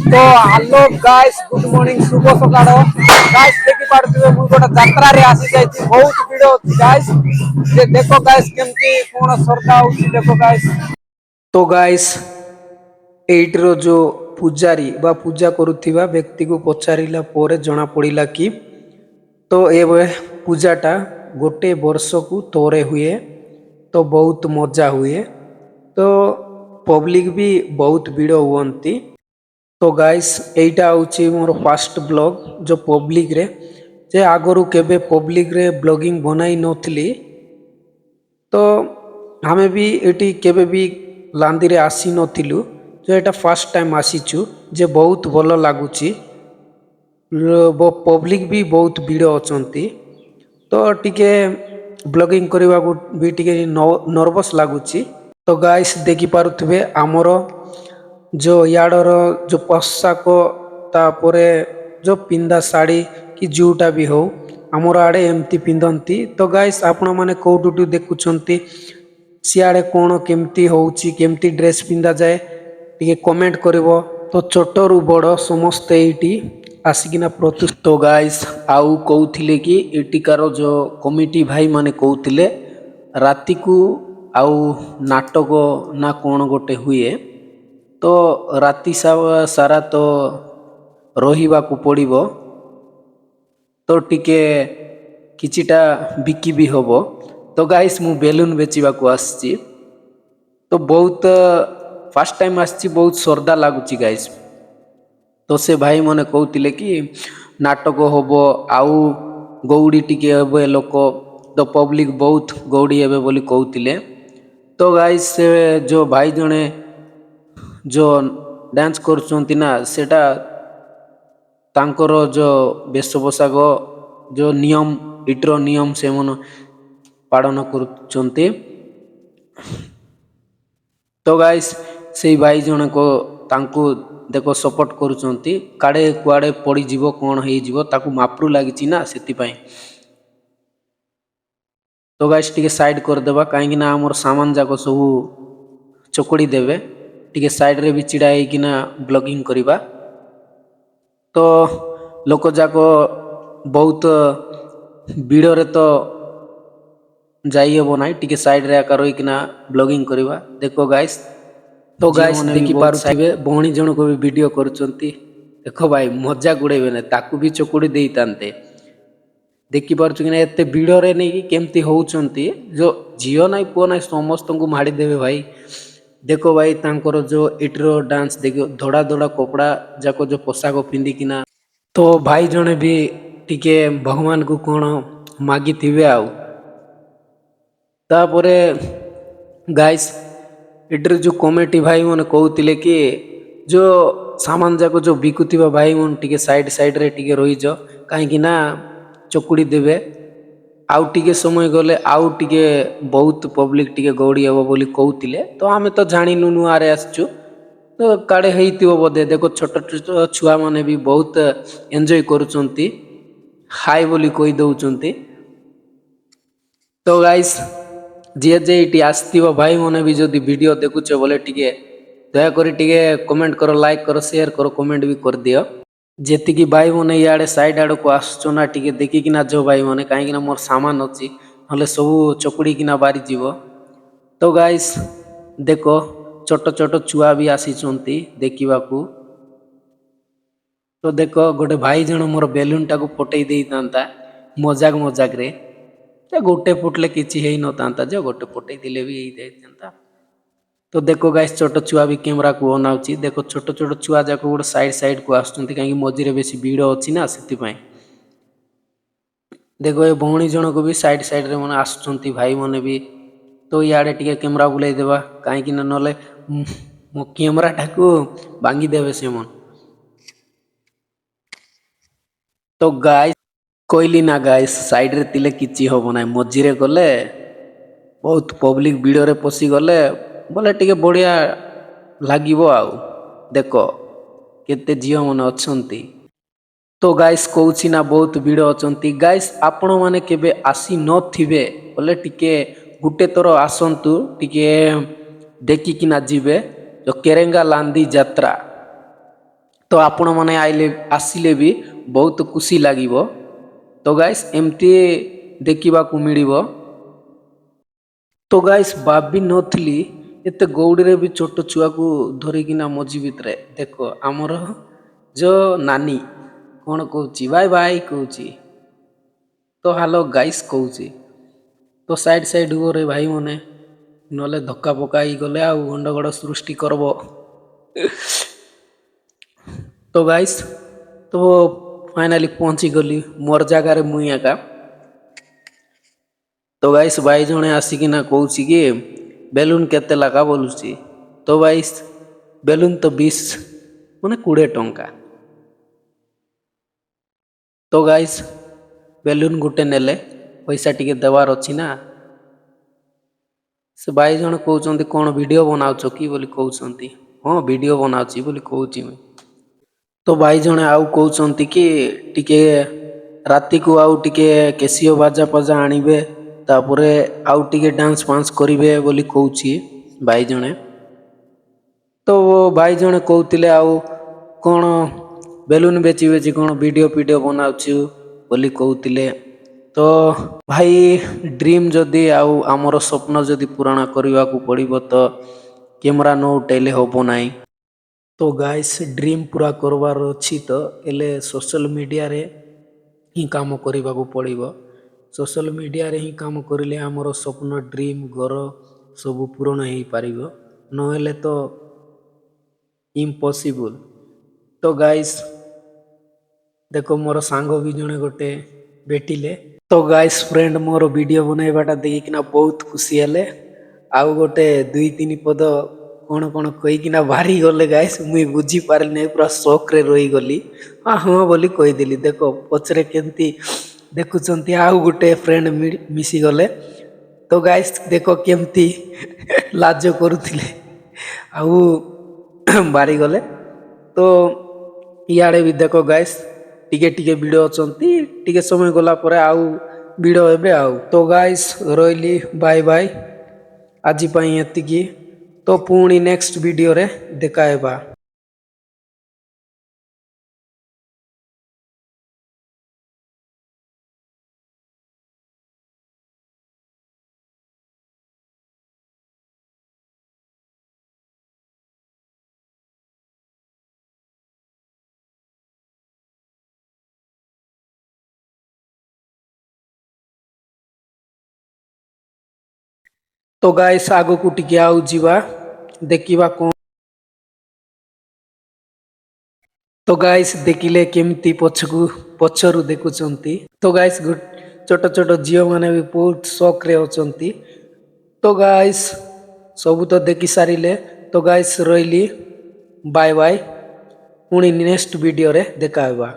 तो hello guys good morning शुभ सकाळ guys देखि पारथिबे मु गोटा यात्रा रे आसी जाई बहुत भीड़ होती गाइस जे देखो गाइस केमती कोन श्रद्धा होती देखो गाइस। तो गाइस एइटर जो पूजारी बा पूजा करुथिबा व्यक्ति को पचारिला पोरे जना पड़िला कि तो ए पूजाटा गोटे वर्ष को तोरे हुए तो बहुत मजा हुए तो पब्लिक भी बहुत भीड़ हुअंती। तो गाइस एटा होची मोर फर्स्ट ब्लॉग जो पब्लिक रे जे आगरू केबे पब्लिक रे ब्लॉगिंग बनाई नथली तो हमें भी एटी केबे भी लांदी रे आसी नथिलु जो एटा फर्स्ट टाइम आसीचु जे बहुत भलो लागुची पब्लिक भी बहुत भीड़ अछंती तो टिके ब्लॉगिंग करने को भी टिके नर्वस लगुच। तो गाइस देखि पारुथिबे आमर जो याडर जो पोशाक तापरे जो पिंदा साड़ी कि जोटा भी हो आमर आड़े एमती पिंधती। तो गाइस आपण माने कोठुटू देखुछंती सियाड़े कौन केमती होउची केमती ड्रेस पिंधा जाए टिके कमेंट करिवो। तो छोटरू बड़ समस्ते एटी आसिकिना प्रति। तो गाइस आउ कहूथिले कि एटिकार जो कमिटी भाई माने कहूथिले राति को आउ नाटक ना कौन गोटे हुए तो राति सारा तो रहिबा को पड़िबो तो टिके किछिटा बिकी भी होबो। तो गाइस मु बेलून बेचिबा को आछि तो बहुत फर्स्ट टाइम आछि बहुत श्रद्धा लागुची गाइस। तो से भाई माने कहूतिले कि नाटक होबो आउ गौड़ी टिके हेबे लोक तो पब्लिक बहुत गौड़ी हेबे बोली कहूतिले। तो गाइस से जो भाई जने जो डांस करछंती ना सेटा तांकर जो वेश पोशाक जो नियम इटर नियम से मन पालन करछंती। तो गाइस से भाई जने को तांकू देखो सपोर्ट करुचंती काड़े कुआड़े पड़ी जीवो कौन हो जीवो ताकू मापरू लागिची ना सेति पई। तो गाइस टिके साइड कर देबा काहे ना हमर सामान जाको सब चोकड़ी देबे टिके साइड रे भी चिड़ा है कि ना ब्लॉगिंग करिबा। तो लोक जाको बहुत भीड़ रे तो जाई हेबो नाही टिके साइड रे आकार कि ना ब्लॉगिंग करिबा देखो गाइस। तो गाइस देखि पारुथिबे बहणी जण को भी वीडियो करूचंती देखो भाई मजा गुड़ेबे ना ताकू भी चोकुड़ी देई तांते देखि पारुछु कि ना एते भीड़ रे नै कि केमती होउचंती जो जियो नाही पुओ नाही समस्त को माड़ी देबे भाई। देखो भाई तांकर जो इटरो डांस देखो धड़ा धड़ा कपड़ा जाको जो पोशाक पिंदी किना तो भाई जणे भी टिके भगवान को कोण मागी थिबे आउ तापरे गाइस इटर जो कमेटी भाई मन कहूतिले कि जो सामान जाको जो बिकुथिबा भाई मन टिके साइड साइड रे टिके रही जो काहे ना चकुड़ी देबे आउ टिके समय गले आउ टिके बहुत पब्लिक टिके गौड़ी हेबो बोली कहूतिले। तो आमे तो जानिनु नुआ रे आसचु तो काड़े हेइतिबो बोधे देखो छोट छोट छुआ माने भी बहुत एंजॉय करूचंती हाय बोली कहि दउचंती। तो गाइस जे जे इटी आस्तिबो भाई माने भी जदी वीडियो देखुचे बोले टिके दया करी टिके कमेंट करो लाइक करो शेयर करो कमेंट भी कर दियो। जेति की भाई माने याडे साइड आड़ को आसचो ना टिके देखि किना जो भाई माने काहे किना मोर सामान अछि हले सब चकुड़ी किना बारी जीवो। तो गाइस देखो छोट छोट छुआ भी आसीचंती देखिबाकू। तो देखो गोटे भाई जण मोर बेलून टाको फटई देई तांता मजाक मजाक रे गोटे फुटले किछि हेई न तांता जो गोटे फटई दिले भी हेई जायता। तो देखो गाइस छोट छुआ भी कैमरा को अनाउची देखो छोट छोट छुआ जाको गोटे साइड साइड को आसुचंती काहे मझिरे बेसी भीड़ अछि ना सेति पई। देखो ए भौणी जण को भी साइड साइड रे माने आसुचंती भाई माने भी तो याडे टिके कैमरा बुलाई देबा काहे कि न नले मो कैमरा टाको भांगी देबे से मन। तो गाइस कोइली ना गाइस साइड रे तिले किछि होबो ना मझिरे गले बहुत पब्लिक भीड़ रे पसी गले बोले टिके बढ़िया लागिबो आउ देखो केते जियो मन अछंती। तो गाइस कहूछि ना बहुत भीड़ अछंती गाइस आपण माने केबे आसी न थिबे बोले टिके गुटे थर आसंतु टिके देखि किना जिबे जो केरेंगा लांदी यात्रा ତ ଆପଣମାନେ ଆସିଲେ ବି ବହୁତ ଖୁସି ଲାଗିବ। ତ ଗାଇସ୍ ଏମିତି ଦେଖିବାକୁ ମିଳିବ। ତ ଗାଇସ୍ ଭାବି ନଥିଲି ଏତେ ଗୌଡ଼ରେ ବି ଛୋଟ ଛୁଆକୁ ଧରିକିନା ମଝି ଭିତରେ ଦେଖ ଆମର ଯୋ ନାନୀ କ'ଣ କହୁଛି ବାଇ ବାଇ କହୁଛି। ତ ହ୍ୟାଲୋ ଗାଇସ୍ କହୁଛି। ତ ସାଇଡ଼୍ ହୁଅରେ ଭାଇମାନେ, ନହେଲେ ଧକ୍କା ପକା ହେଇଗଲେ ଆଉ ଗଣ୍ଡଗୋଳ ସୃଷ୍ଟି କରବ। ତ ଗାଇସ୍ ତ ଫାଇନାଲି ପହଞ୍ଚିଗଲି ମୋର ଜାଗାରେ ମୁଇଁ ଏକା। ତ ଗାଇସ୍ ଭାଇ ଜଣେ ଆସିକିନା କହୁଛି କି ବେଲୁନ୍ କେତେ ଲେଖା ବୋଲୁଛି। ତ ଗାଇସ୍ ବେଲୁନ୍ ତ 20 ମାନେ 20 ଟଙ୍କା। ତ ଗାଇସ୍ ବେଲୁନ୍ ଗୋଟେ ନେଲେ ପଇସା ଟିକେ ଦେବାର ଅଛି ନା। ସେ ଭାଇ ଜଣେ କହୁଛନ୍ତି କ'ଣ ଭିଡ଼ିଓ ବନାଉଛ କି ବୋଲି କହୁଛନ୍ତି। ହଁ ଭିଡ଼ିଓ ବନାଉଛି ବୋଲି କହୁଛି ମୁଁ। ତ ଭାଇ ଜଣେ ଆଉ କହୁଛନ୍ତି କି ଟିକେ ରାତିକୁ ଆଉ ଟିକେ କେସିଓ ବାଜା ଫାଜା ଆଣିବେ, ତାପରେ ଆଉ ଟିକେ ଡ୍ୟାନ୍ସ ଫାନ୍ସ କରିବେ ବୋଲି କହୁଛି ଭାଇ ଜଣେ। ତ ଭାଇ ଜଣେ କହୁଥିଲେ ଆଉ କ'ଣ ବେଲୁନ୍ ବେଚି ବେଚି କ'ଣ ଭିଡ଼ିଓ ଫିଡ଼ିଓ ବନାଉଛୁ ବୋଲି କହୁଥିଲେ। ତ ଭାଇ ଡ୍ରିମ୍ ଯଦି ଆଉ ଆମର ସ୍ୱପ୍ନ ଯଦି ପୂରଣ କରିବାକୁ ପଡ଼ିବ ତ କ୍ୟାମେରା ନ ଉଠାଇଲେ ହେବ ନାହିଁ। ତ ଗାଇସ୍ ଡ୍ରିମ୍ ପୁରା କରିବାର ଅଛି ତ ହେଲେ ସୋସିଆଲ୍ ମିଡ଼ିଆରେ ହିଁ କାମ କରିବାକୁ ପଡ଼ିବ। ସୋସିଆଲ୍ ମିଡ଼ିଆରେ ହିଁ କାମ କରିଲେ ଆମର ସ୍ୱପ୍ନ ଡ୍ରିମ୍ ଘର ସବୁ ପୂରଣ ହେଇପାରିବ, ନହେଲେ ତ ଇମ୍ପସିବୁଲ୍। ତ ଗାଇସ୍ ଦେଖ ମୋର ସାଙ୍ଗ ବି ଜଣେ ଗୋଟେ ଭେଟିଲେ। ତ ଗାଇସ୍ ଫ୍ରେଣ୍ଡ ମୋର ଭିଡ଼ିଓ ବନାଇବାଟା ଦେଖିକିନା ବହୁତ ଖୁସି ହେଲେ। ଆଉ ଗୋଟେ 2-3 ପଦ କ'ଣ କ'ଣ କହିକିନା ବାହାରି ଗଲେ ଗାଇସ୍, ମୁଇଁ ବୁଝିପାରିଲି ପୁରା ସକ୍ରେ ରହିଗଲି। ହଁ ବୋଲି କହିଦେଲି। ଦେଖ ପଛରେ କେମିତି ଦେଖୁଛନ୍ତି ଆଉ ଗୋଟେ ଫ୍ରେଣ୍ଡ ମିଶିଗଲେ। ତ ଗାଇସ୍ ଦେଖ କେମିତି ଲାଜ କରୁଥିଲେ ଆଉ ବାହାରିଗଲେ। ତ ଇଆଡ଼େ ବି ଦେଖ ଗାଇସ୍ ଟିକେ ଟିକେ ଭିଡ଼ ଅଛନ୍ତି, ଟିକେ ସମୟ ଗଲା ପରେ ଆଉ ଭିଡ଼ ହେବେ ଆଉ। ତ ଗାଇସ୍ ରହିଲି, ବାଏ ବାଏ। ଆଜି ପାଇଁ ଏତିକି। ତ ପୁଣି ନେକ୍ସଟ ଭିଡ଼ିଓରେ ଦେଖା ହେବା। ତ ଗାଇସ୍ ଆଗକୁ ଟିକେ ଆଉ ଯିବା, ଦେଖିବା କ'ଣ। ତ ଗାଇସ୍ ଦେଖିଲେ କେମିତି ପଛରୁ ଦେଖୁଛନ୍ତି। ତ ଗାଇସ୍ ଛୋଟ ଛୋଟ ଝିଅମାନେ ବି ବହୁତ ସକ୍ରେ ଅଛନ୍ତି। ତ ଗାଇସ୍ ସବୁ ତ ଦେଖି ସାରିଲେ। ତ ଗାଇସ୍ ରହିଲି, ବାଏ ବାଏ। ପୁଣି ନେକ୍ସଟ ଭିଡ଼ିଓରେ ଦେଖା ହେବା।